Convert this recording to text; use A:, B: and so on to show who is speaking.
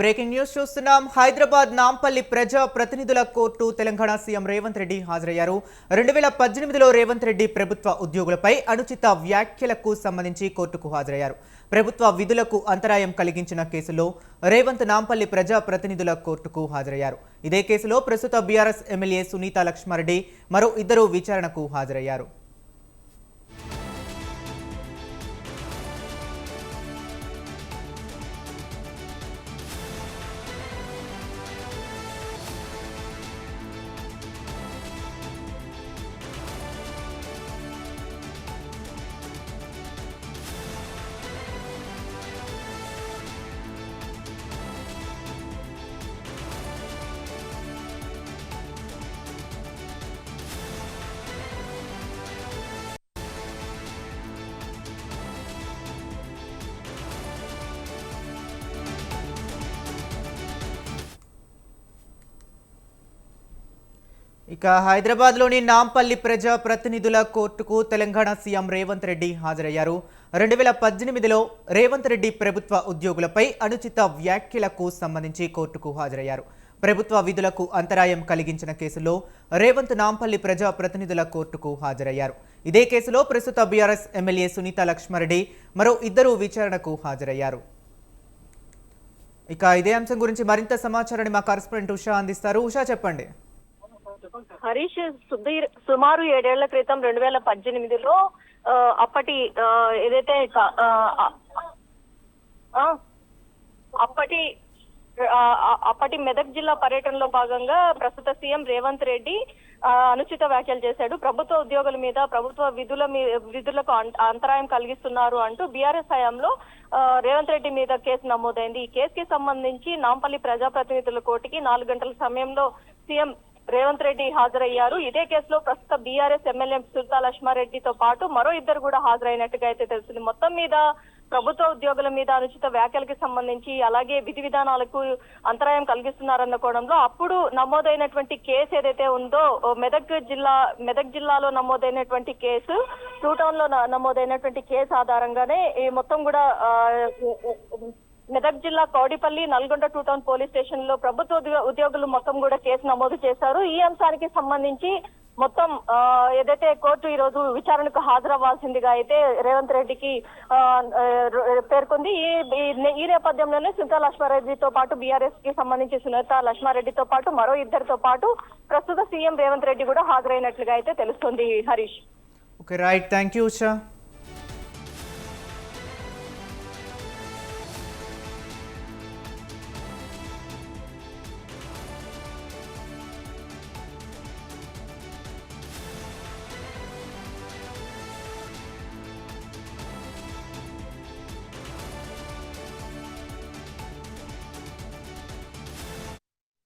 A: Breaking news చూస్తున్నాం. హైదరాబాద్ నాంపల్లి ప్రజా ప్రతినిధుల కోర్టు తెలంగాణ సీఎం రేవంత్ రెడ్డి హాజరయ్యారు. 2018లో రేవంత్ రెడ్డి ప్రభుత్వ ఉద్యోగులపై అనుచిత వ్యాఖ్యలకు సంబంధించి కోర్టుకు హాజరయ్యారు. ప్రభుత్వ విధులకు అంతరాయం కలిగించిన కేసులో రేవంత్ నాంపల్లి ప్రజా ప్రతినిధుల కోర్టుకు హాజరయ్యారు. ఇదే కేసులో ప్రస్తుత బీఆర్ఎస్ ఎమ్మెల్యే సునీతా లక్ష్మారెడ్డి మరో ఇద్దరు విచారణకు హాజరయ్యారు. ఇక హైదరాబాద్లోని నాంపల్లి ప్రజా ప్రతినిధుల కోర్టుకు తెలంగాణ సీఎం రేవంత్ రెడ్డి హాజరయ్యారు. 2018లో రేవంత్ రెడ్డి ప్రభుత్వ ఉద్యోగులపై అనుచిత వ్యాఖ్యలకు సంబంధించి కోర్టుకు హాజరయ్యారు. ప్రభుత్వ విధులకు అంతరాయం కలిగించిన కేసులో రేవంత్ నాంపల్లి ప్రజా ప్రతినిధుల కోర్టుకు హాజరయ్యారు. ఇదే కేసులో ప్రస్తుత బీఆర్ఎస్ ఎమ్మెల్యే సునీతా లక్ష్మారెడ్డి మరో ఇద్దరు విచారణకు హాజరయ్యారు. ఇక ఇదే అంశం గురించి మరింత సమాచారాన్ని మా కరెస్పాండెంట్ ఉషా అందిస్తారు. ఉషా, చెప్పండి.
B: హరీష్, సుమారు 7 ఏళ్ల క్రితం 2018లో అప్పటి ఏదైతే అప్పటి మెదక్ జిల్లా పర్యటనలో భాగంగా ప్రస్తుత సీఎం రేవంత్ రెడ్డి అనుచిత వ్యాఖ్యలు చేశాడు. ప్రభుత్వ ఉద్యోగుల మీద, ప్రభుత్వ విధులకు అంతరాయం కలిగిస్తున్నారు అంటూ బీఆర్ఎస్ హయాంలో రేవంత్ రెడ్డి మీద కేసు నమోదైంది. ఈ కేసుకి సంబంధించి నాంపల్లి ప్రజాప్రతినిధుల కోర్టుకి 4 గంటల సమయంలో సీఎం రేవంత్ రెడ్డి హాజరయ్యారు. ఇదే కేసులో ప్రస్తుత బీఆర్ఎస్ ఎమ్మెల్యే సునీతా లక్ష్మారెడ్డితో పాటు మరో ఇద్దరు కూడా హాజరైనట్టుగా అయితే తెలుస్తుంది. మొత్తం మీద ప్రభుత్వ ఉద్యోగుల మీద అనుచిత వ్యాఖ్యలకి సంబంధించి, అలాగే విధి విధానాలకు అంతరాయం కలిగిస్తున్నారన్న కోణంలో అప్పుడు నమోదైనటువంటి కేసు ఏదైతే ఉందో మెదక్ జిల్లాలో నమోదైనటువంటి కేసు, 2 టౌన్ లో నమోదైనటువంటి కేసు ఆధారంగానే ఈ మొత్తం కూడా మెదక్ జిల్లా Kowdipalli, Nalgonda 2 town police station లో ప్రభుత్వ ఉద్యోగులు మొత్తం కూడా కేసు నమోదు చేశారు. ఈ అంశానికి సంబంధించి మొత్తం ఏదైతే కోర్టు ఈ రోజు విచారణకు హాజరవ్వాల్సిందిగా అయితే రేవంత్ రెడ్డికి పేర్కొంది. ఈ నేపథ్యంలోనే సునీతా లక్ష్మారెడ్డితో పాటు బీఆర్ఎస్ కి సంబంధించి సునీతా లక్ష్మారెడ్డితో పాటు మరో ఇద్దరితో పాటు ప్రస్తుత సీఎం రేవంత్ రెడ్డి కూడా హాజరైనట్లుగా అయితే తెలుస్తుంది. Harish.
A: Okay, right. Thank you Usha.